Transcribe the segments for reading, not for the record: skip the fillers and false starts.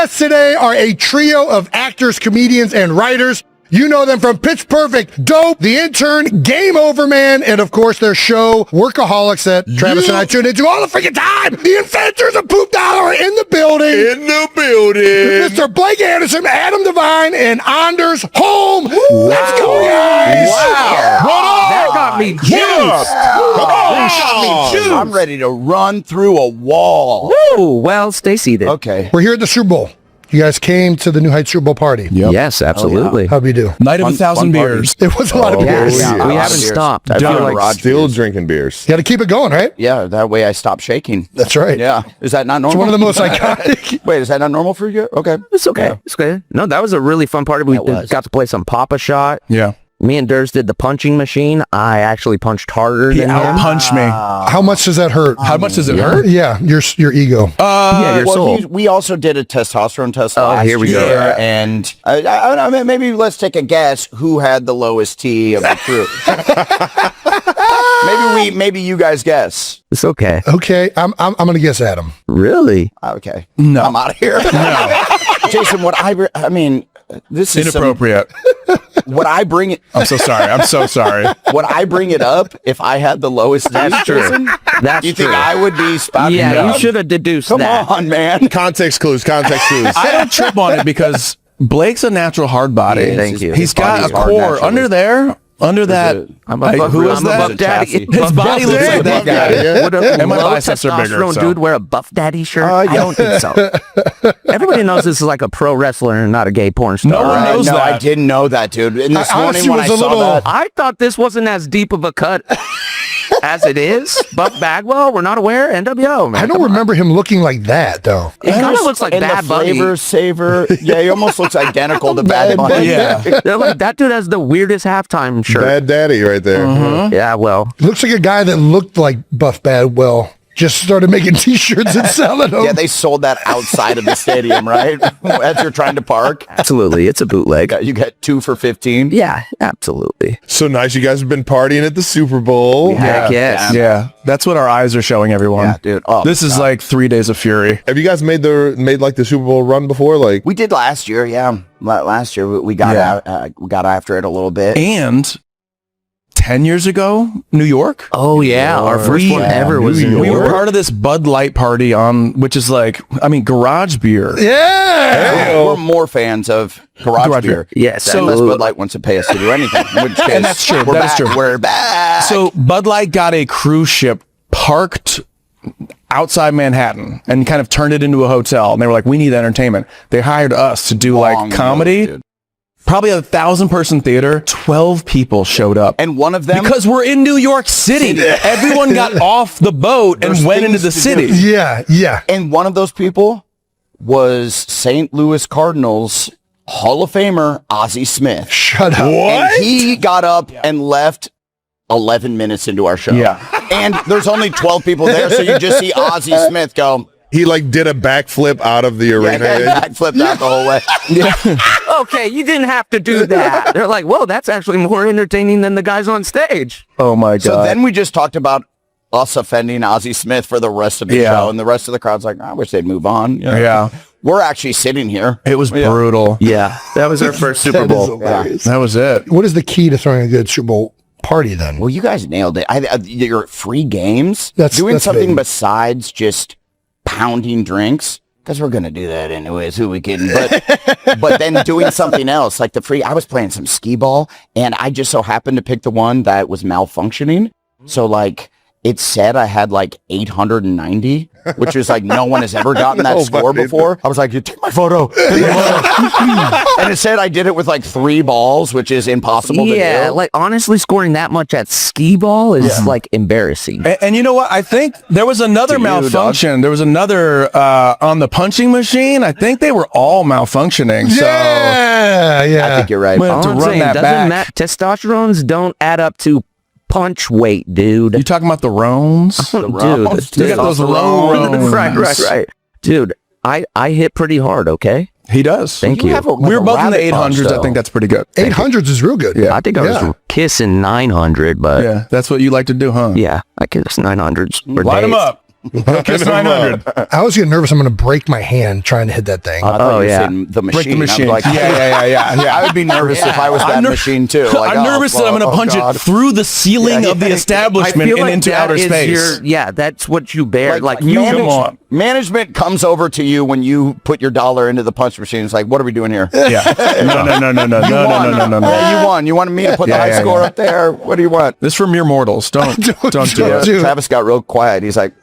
guests today are a trio of actors, comedians, and writers. You know them from Pitch Perfect, Dope, The Intern, Game Over Man, and of course their show, Workaholics, that Travis and I tune into all the freaking time. The inventors of Poop Dollar are in the building. Mr. Blake Anderson, Adam Devine, and Anders Holm. Let's go, guys. Wow. That got me juiced. I'm ready to run through a wall. Woo. Well, stay seated. Okay. We're here at the Super Bowl. You guys came to the New Heights Super Bowl party. Yep. Yes, absolutely. How'd we do? Night of 1,000 beers. It was a lot of beers. Yes, we haven't stopped. I feel like Still drinking beers. You got to keep it going, right? Yeah, that way I stop shaking. That's right. Yeah. Is that not It's normal? one of the most iconic. Wait, is that not normal for you? Okay. it's okay. Yeah. It's okay. No, that was a really fun party. We got to play some Papa Shot. Yeah. Me and Durs did the punching machine. I actually punched harder He than him. out-punched me. How much does that hurt? How much does it hurt? Yeah, your ego. Yeah, your soul. We also did a testosterone test last here we go. year, and I mean, maybe let's take a guess who had the lowest T of the crew. maybe you guys guess. It's okay. Okay, I'm gonna guess Adam. Really? Okay, No. I'm out of here. No, Jason, I mean, this is Inappropriate. What I bring it. I'm so sorry. I'm so sorry. Would I bring it up if I had the lowest? That's true. Jason? That's Do you true. think I would be spouting Yeah, it up? you should have deduced Come that. on, man. Context clues. I don't trip on it because Blake's a natural hard body. He is. Thank you. He's got His a body is core hard under there. Under that, I'm a buff, who is I'm that? a buff daddy. His body looks like that guy. Would a And my low biceps are bigger, testosterone so. dude wear a buff daddy shirt? Yeah. I don't think so. Everybody knows this is like a pro wrestler and not a gay porn star. No one right? knows no, that. I didn't know that, dude. And this I honestly morning when I was a saw little- that, I thought this wasn't as deep of a cut as it is. Buff Bagwell, we're not aware. NWO, man. I don't remember him looking like that though. It kind of looks like and Bad the Bunny. flavor saver. Yeah, he almost looks identical to Bad Bunny. Yeah. They're like, that dude has the weirdest halftime shirt. Bad Daddy right there. Yeah, well, Looks like a guy that looked like Buff Badwell just started making T-shirts and selling them. Yeah, they sold that outside of the stadium, right? As you're trying to park. absolutely. It's a bootleg. You get 2 for 15. Yeah, absolutely. So nice. You guys have been partying at the Super Bowl. Heck yes. Yeah, that's what our eyes are showing everyone. Yeah, dude. Oh, This is like 3 days of fury. Have you guys made like the Super Bowl run before? Like, We did last year, yeah. Last year we got out, we got after it a little bit. And 10 years ago, New York. Oh, yeah. Our first one ever was in New We were York. part of this Bud Light party which is like, I mean, garage beer. Yeah. We're more fans of garage beer. Yes, Unless absolutely. Bud Light wants to pay us to do anything. In which case, And that's true. We're That is back. true. We're back. So Bud Light got a cruise ship parked outside Manhattan and kind of turned it into a hotel. And they were like, we need entertainment. They hired us to do Long like comedy. road, dude. Probably a 1,000-person theater. 12 people showed up. And one of them Because we're in New York City. Everyone got off the boat and There's went into things the to do. city. Yeah. And one of those people was St. Louis Cardinals Hall of Famer Ozzie Smith. Shut up. And he got up and left 11 minutes into our show. Yeah. And there's only 12 people there, so you just see Ozzie Smith go, he like did a backflip out of the arena. backflipped out the whole way. Okay, you didn't have to do that. They're like, whoa, that's actually more entertaining than the guys on stage. Oh my God. So then we just talked about us offending Ozzie Smith for the rest of the show, and the rest of the crowd's like, I wish they'd move on. You know? Yeah. We're actually sitting here. It was brutal. Yeah, that was our first Super That is Bowl. hilarious. That was it. What is the key to throwing a good Super Bowl party then? Well, you guys nailed it. Your free games, That's something big. besides just pounding drinks, because we're gonna do that anyways. Who we kidding? But then doing something else like the free. I was playing some skee ball, and I just so happened to pick the one that was malfunctioning. So like it said I had like 890, which is like no one has ever gotten that score before. I was like, take my photo. And it said I did it with like 3 balls, which is impossible to do. Yeah, like honestly, scoring that much at skee ball is like embarrassing. And you know what? I think there was another malfunction. There was another on the punching machine. I think they were all malfunctioning. So Yeah. I think you're right. We'll have All to I'm run saying, that doesn't back. testosterones don't add up to punch weight, dude. You talking about the Roans? Dude, You got those Roans. right. Dude, I hit pretty hard, okay? He does. Thank you. We were both in the 800s. I think that's pretty good. 800s is real good. Yeah. I think I was kissing 900, but Yeah, that's what you like to do, huh? yeah, I kiss 900s. Light 'em up. Kiss 900. I always get nervous I'm going to break my hand trying to hit that thing. I thought you were yeah. saying the machine. Break the machine. I was like, Yeah. I would be nervous if I was that machine too. Like, I'm nervous that I'm going to punch it through the ceiling of the establishment and into that outer is space. that's what you bear. Like you come on. Management comes over to you when you put your dollar into the punch machine. It's like, what are we doing here? Yeah. No. Yeah, you won. You wanted me to put the high score up there. What do you want? This is for mere mortals. Don't do it. Dude. Travis got real quiet. He's like,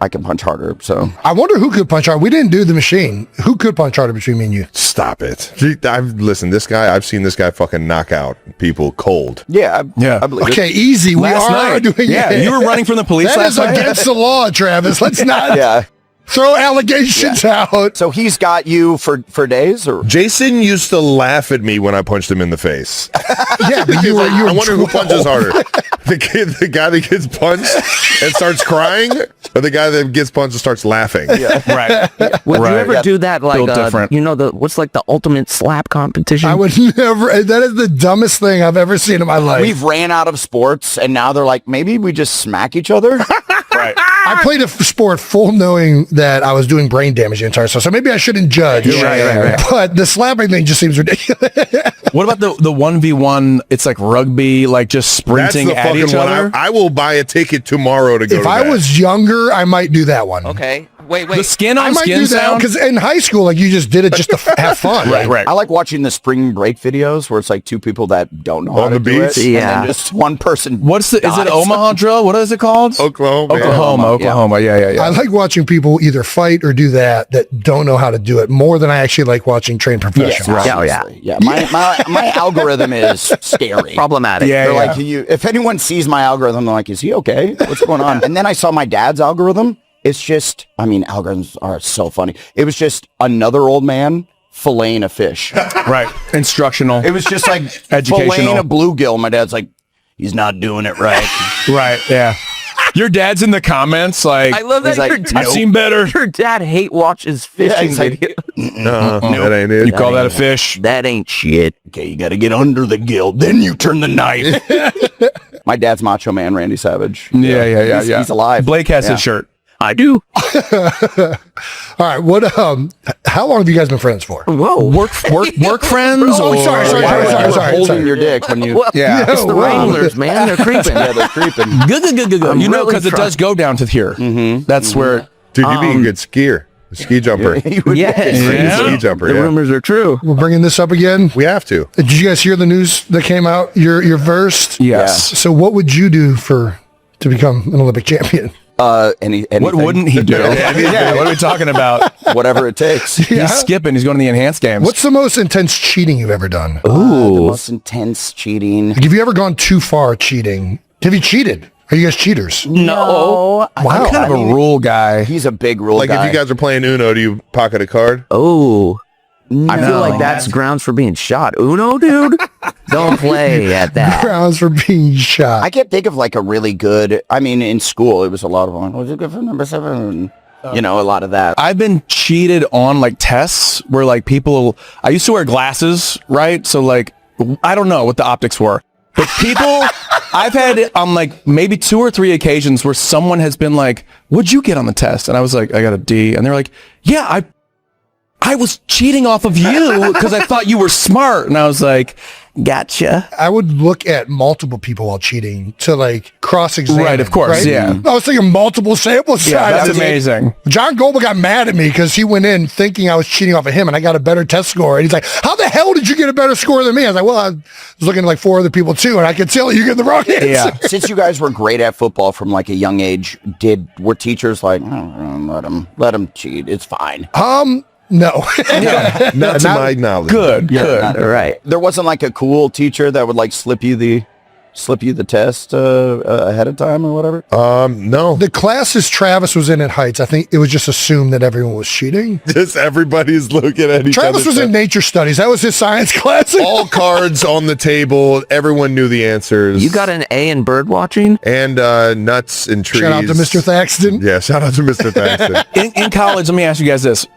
I can punch harder. So I wonder who could punch harder. We didn't do the machine. Who could punch harder between me and you? Stop it. Listen, this guy, I've seen this guy fucking knock out people cold. yeah, I believe Okay, it. easy. We Last are night. doing Yeah, it. you were running from the police That last is night. against the law, Travis. Let's not Yeah. throw allegations out. So he's got you for days, or Jason used to laugh at me when I punched him in the face. Yeah, but you were I wonder who 12. punches harder. The guy that gets punched and starts crying, or the guy that gets punched and starts laughing. Right. would you ever do that? Like Built different. what's like the ultimate slap competition? I would never. That is the dumbest thing I've ever seen in my life. we've ran out of sports, and now they're like, maybe we just smack each other. Right. I played a sport full knowing that I was doing brain damage the entire time, so maybe I shouldn't judge. Right. But the slapping thing just seems ridiculous. What about the 1v1? It's like rugby, like just That's sprinting the at fucking each other. one. I will buy a ticket tomorrow to go If to I that. was younger, I might do that one. okay. Wait. The skin I on might skin do that sound. because in high school, like you just did it just to have fun. Right. I like watching the spring break videos where it's like two people that don't know how On to the do beach? it, Yeah. and then just one person. Is it dies. Omaha drill? What is it called? Oklahoma. yeah. Oklahoma. Yeah. I like watching people either fight or do that don't know how to do it more than I actually like watching trained professionals. Yeah, obviously. Yeah. My algorithm is scary. Problematic. Yeah. They're like, if anyone sees my algorithm, they're like, is he okay? What's going on? And then I saw my dad's algorithm. It's just, algorithms are so funny. It was just another old man filleting a fish. Right. Instructional. It was just like Educational. filleting a bluegill. My dad's like, he's not doing it right. Right. Yeah. Your dad's in the comments like, I love that He's like, your dad, I've seen better. your dad watches fishing he's like, videos. That ain't it. You call that a fish? That ain't shit. Okay, you got to get under the gill, then you turn the knife. My dad's Macho Man, Randy Savage. Yeah. He's alive. Blake has Yeah. his shirt. I do. All right. What? How long have you guys been friends for? Whoa. Work friends? Oh, or- sorry. You were holding sorry. your dick when you... Well, Yeah. it's the Wow. Wranglers, man. They're creeping. Yeah, they're creeping. Good. I'm You know, really because it does go down to here. That's where. Dude, you'd be a good skier. A ski jumper. Yes. Yeah. Ski jumper, The yeah. rumors are true. We're bringing this up again. We have to. Did you guys hear the news that came out? You're versed. Yes. So what would you do to become an Olympic champion? Anything. What wouldn't he do? Yeah. What are we talking about? Whatever it takes. Yeah. He's skipping. He's going to the enhanced games. What's the most intense cheating you've ever done? The most intense cheating. Have you ever gone too far cheating? Have you cheated? Are you guys cheaters? No. Wow. I'm kind of a rule guy. He's a big rule Like guy. if you guys are playing Uno, do you pocket a card? Oh. I feel No. like that's grounds for being shot. Uno, dude? Don't play at that. Grounds for being shot. I can't think of like a really good... in school, it was a lot of them. Was it good for number 7? A lot of that. I've been cheated on like tests where like people, I used to wear glasses, right? So like, I don't know what the optics were, but people, I've had it on like maybe 2 or 3 occasions where someone has been like, what'd you get on the test? And I was like, I got a D. And they're like, yeah, I was cheating off of you because I thought you were smart. And I was like, gotcha. I would look at multiple people while cheating to like cross-examine. Right, of course, yeah. I was thinking multiple sample sizes. Yeah, that's amazing. John Goldman got mad at me because he went in thinking I was cheating off of him and I got a better test score. And he's like, how the hell did you get a better score than me? I was like, well, I was looking at like 4 other people too, and I could tell you get the wrong answer. Yeah. Since you guys were great at football from like a young age, were teachers like, let them cheat, it's fine? No. Not to my knowledge. Good. Right. There wasn't like a cool teacher that would like slip you the test ahead of time or whatever? No. The classes Travis was in at Heights, I think it was just assumed that everyone was cheating. Just everybody's looking at each other. Travis was in nature studies. That was his science class. All cards on the table. Everyone knew the answers. You got an A in bird watching? And nuts and trees. Shout out to Mr. Thaxton. Yeah, shout out to Mr. Thaxton. In college, let me ask you guys this.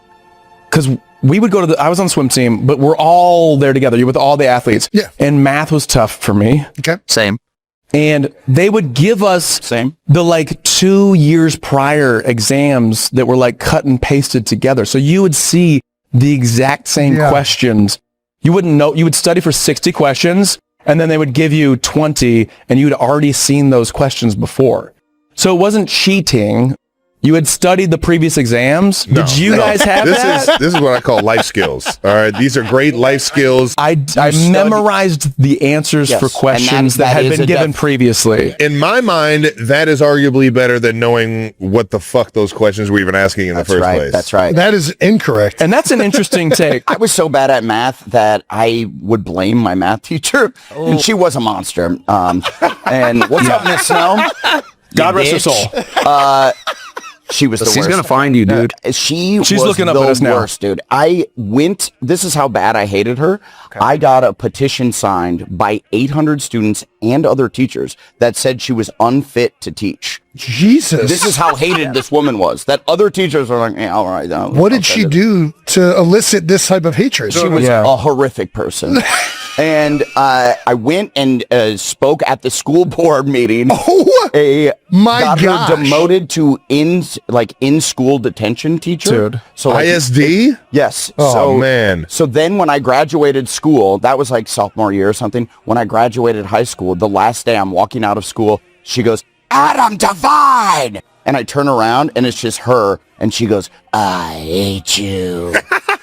Because we would go to I was on the swim team, but we're all there together. You're with all the athletes. Yeah. And math was tough for me. Okay. Same. And they would give us Same. the like 2 years prior exams that were like cut and pasted together. So you would see the exact same questions. You wouldn't know, you would study for 60 questions and then they would give you 20 and you'd already seen those questions before. So it wasn't cheating. You had studied the previous exams. No, Did you guys have that? This is what I call life skills. All right, these are great life skills. I memorized the answers Yes, for and questions that that is had been a given previously. In my mind, that is arguably better than knowing what the fuck those questions were even asking in the first place. That's right. That is incorrect. And that's an interesting take. I was so bad at math that I would blame my math teacher, and she was a monster. And what's up, Miss Snow? God rest her soul. She was the worst. She's gonna find you, dude. She's was looking up the at us now. worst, dude. This is how bad I hated her. I got a petition signed by 800 students and other teachers that said she was unfit to teach. Jesus. This is how hated this woman was, that other teachers were like, yeah, all right. What did she do to elicit this type of hatred? She was a horrific person. And I went and spoke at the school board meeting. Oh, my got gosh. her demoted to in-school detention teacher. Dude. So like, ISD? yes. Oh, man. So then when I graduated school, that was like sophomore year or something. When I graduated high school, the last day I'm walking out of school, she goes, Adam Devine! And I turn around and it's just her. And she goes, I hate you.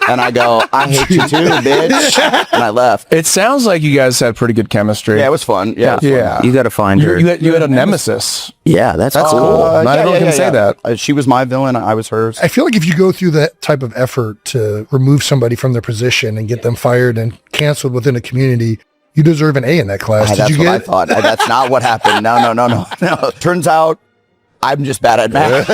And I go, I hate you too, bitch. And I left. It sounds like you guys had pretty good chemistry. Yeah, it was fun. Yeah. It was fun. You got to find her. You had a nemesis. Yeah, that's cool. Not everyone can say that. She was my villain. I was hers. I feel like if you go through that type of effort to remove somebody from their position and get them fired and canceled within a community, you deserve an A in that class. Did That's you what get I it? thought. That's not what happened. No. Turns out I'm just bad at math.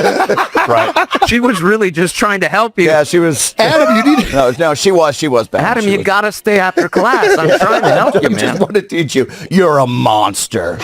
Right. She was really just trying to help you. Yeah, she was. Adam, you need No, she was bad. Adam, She you was. got to stay after class. I'm trying to help you, I just man. want to teach you. You're a monster.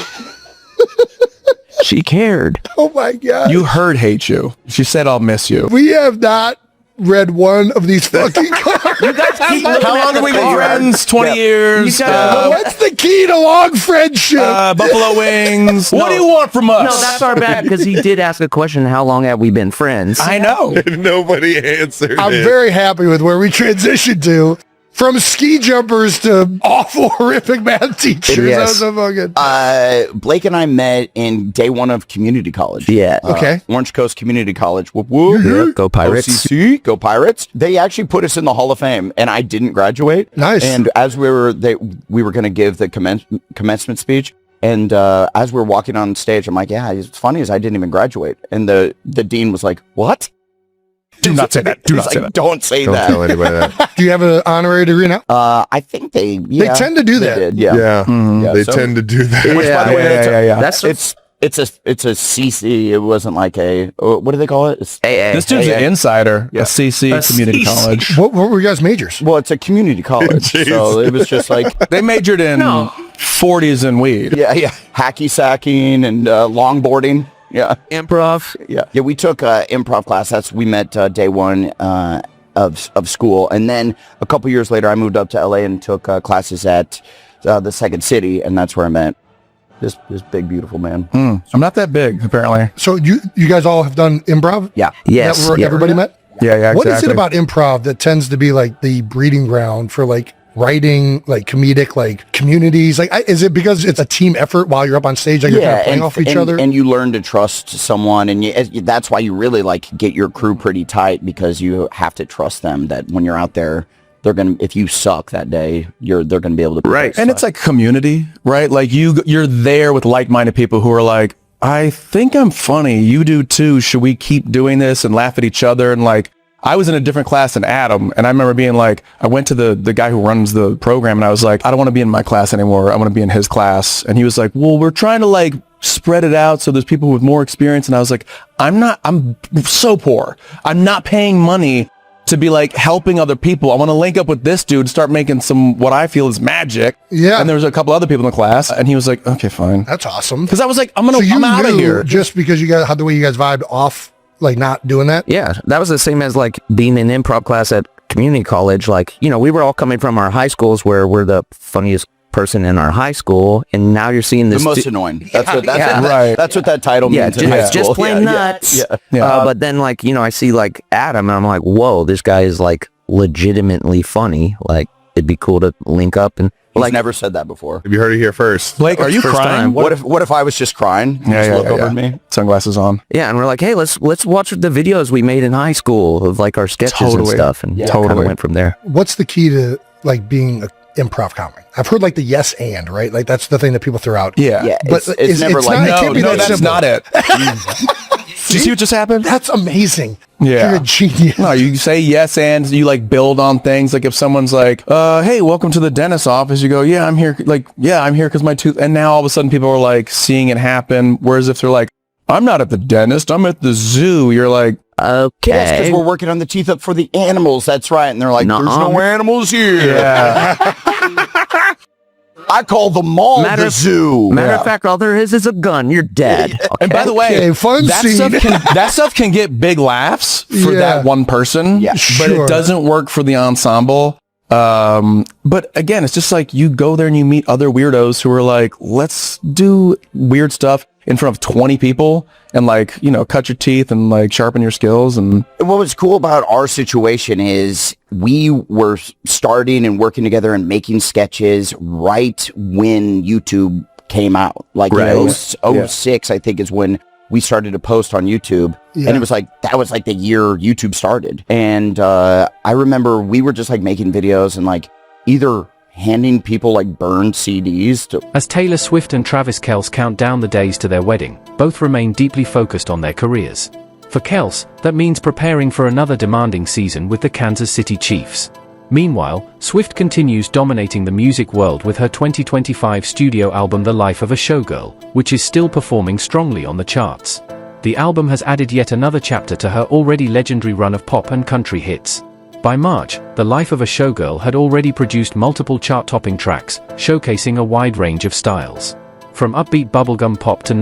She cared. Oh my God. You heard hate you. She said, I'll miss you. We have not read one of these fucking cards. How long have we been friends? 20 years. What's the key to long friendship? Buffalo wings. What do you want from us? No, that's our bad because he did ask a question. How long have we been friends? I know. Nobody answered I'm it. very happy with where we transitioned to. From ski jumpers to awful, horrific math teachers. Yes. That was so fucking... Blake and I met in day one of community college. Yeah. Okay. Orange Coast Community College. Whoop, whoop. Yeah, go Pirates. OCC, go Pirates. They actually put us in the Hall of Fame, and I didn't graduate. Nice. And as we were going to give the commencement speech, and as we were walking on stage, I'm like, yeah, it's funny is I didn't even graduate. And the dean was like, what? Do not say that. Do He's not say like, that. don't say Don't that. tell anybody that. Do you have an honorary degree now? I think they tend to do they that. did, yeah. Yeah, they so- tend to do that. Which, by the way, yeah. That's it's a CC. It wasn't like a what do they call it? It's, AA. This dude's an insider. Yeah. A CC A community CC. college. What were you guys' majors? well, it's a community college, Jeez. so it was just like They majored in 40s and weed. yeah, hacky sacking and longboarding. Yeah, Improv. yeah. We took improv class. We met day one of school, and then a couple years later, I moved up to LA and took classes at the Second City, and that's where I met this big beautiful man. I'm not that big, apparently. So you guys all have done improv? Yeah. Yes. That where yeah. everybody met? Yeah, What is exactly. it about improv that tends to be like the breeding ground for like writing, like comedic, like communities? Like, is it because it's a team effort while you're up on stage, like you're kind of playing off each other? And you learn to trust someone, and that's why you really like get your crew pretty tight, because you have to trust them that when you're out there, they're gonna. If you suck that day, they're gonna be able to. Right. And it's like community, right? Like you're there with like-minded people who are like, I think I'm funny. You do too. Should we keep doing this and laugh at each other? And like, I was in a different class than Adam, and I remember being like, I went to the guy who runs the program, and I was like, I don't want to be in my class anymore. I want to be in his class. And he was like, well, we're trying to like spread it out so there's people with more experience. And I was like, I'm so poor. I'm not paying money to be like helping other people. I want to link up with this dude, start making some what I feel is magic. Yeah. And there was a couple other people in the class, and he was like, okay, fine. That's awesome. Because I was like, I'm So you out of knew here. just because you guys, how the way you guys vibed off, like not doing that? Yeah, that was the same as like being in improv class at community college. Like, you know, we were all coming from our high schools where we're the funniest person in our high school, and now you're seeing The this most annoying. That's what Right. That's what that title yeah, means in high just school. plain Yeah, nuts. yeah. But then, like, I see like Adam, and I'm like, whoa, this guy is like legitimately funny. Like, it'd be cool to link up and He's like. never said that before. Have you heard it here first? Blake, are you First crying? time. What if I was just crying? You just look over at me. Sunglasses on. Yeah, and we're like, hey, let's watch the videos we made in high school of like our sketches and Totally. stuff, and kind of Totally. went from there. What's the key to like being an improv comic? I've heard like the yes and, right? Like that's the thing that people throw out. Yeah. Yeah, But it's never like not, it No, can't be no, that that's simple. not it. Did you see what just happened? That's amazing. Yeah. You're a genius. No, you say yes and you like build on things. Like if someone's like, hey, welcome to the dentist's office, you go, yeah, I'm here. Like, yeah, I'm here because my tooth. And now all of a sudden people are like seeing it happen. Whereas if they're like, I'm not at the dentist, I'm at the zoo. You're like, Okay. Yes, because we're working on the teeth up for the animals. That's right. And they're like, there's no animals here. yeah. I call the mall Matter the of- zoo. Matter of fact, all there is a gun. You're dead. And by the way, Okay, fun that scene. that stuff can get big laughs for Yeah. that one person, Yeah. but Sure. it doesn't work for the ensemble. But again, it's just like you go there and you meet other weirdos who are like, let's do weird stuff in front of 20 people and like, cut your teeth and like sharpen your skills. And What was cool about our situation is we were starting and working together and making sketches right when YouTube came out. Like Right. in 06, I think, is when we started to post on YouTube. Yeah. And it was like, that was like the year YouTube started. And I remember we were just like making videos and like either handing people like burned CDs to As Taylor Swift and Travis Kelce count down the days to their wedding, both remain deeply focused on their careers. For Kelce, that means preparing for another demanding season with the Kansas City Chiefs. Meanwhile, Swift continues dominating the music world with her 2025 studio album The Life of a Showgirl, which is still performing strongly on the charts. The album has added yet another chapter to her already legendary run of pop and country hits. By March, The Life of a Showgirl had already produced multiple chart-topping tracks, showcasing a wide range of styles. From upbeat bubblegum pop to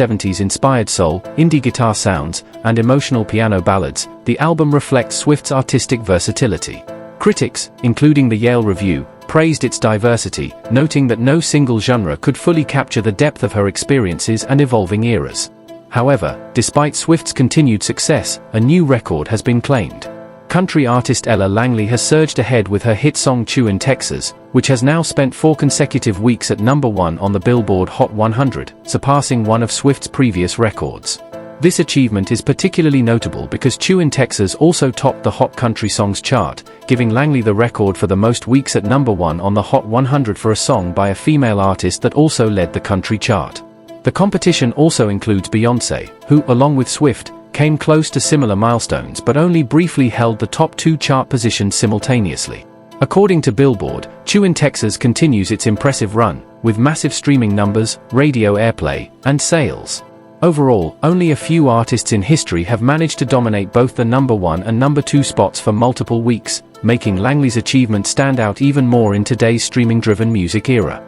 1970s-inspired soul, indie guitar sounds, and emotional piano ballads, the album reflects Swift's artistic versatility. Critics, including the Yale Review, praised its diversity, noting that no single genre could fully capture the depth of her experiences and evolving eras. However, despite Swift's continued success, a new record has been claimed. Country artist Ella Langley has surged ahead with her hit song Chewin' Texas, which has now spent 4 consecutive weeks at #1 on the Billboard Hot 100, surpassing one of Swift's previous records. This achievement is particularly notable because Chewin' Texas also topped the Hot Country Songs chart, giving Langley the record for the most weeks at #1 on the Hot 100 for a song by a female artist that also led the country chart. The competition also includes Beyoncé, who, along with Swift, came close to similar milestones but only briefly held the top 2 chart positions simultaneously. According to Billboard, Chewin' Texas continues its impressive run, with massive streaming numbers, radio airplay, and sales. Overall, only a few artists in history have managed to dominate both the #1 and #2 spots for multiple weeks, making Langley's achievement stand out even more in today's streaming-driven music era.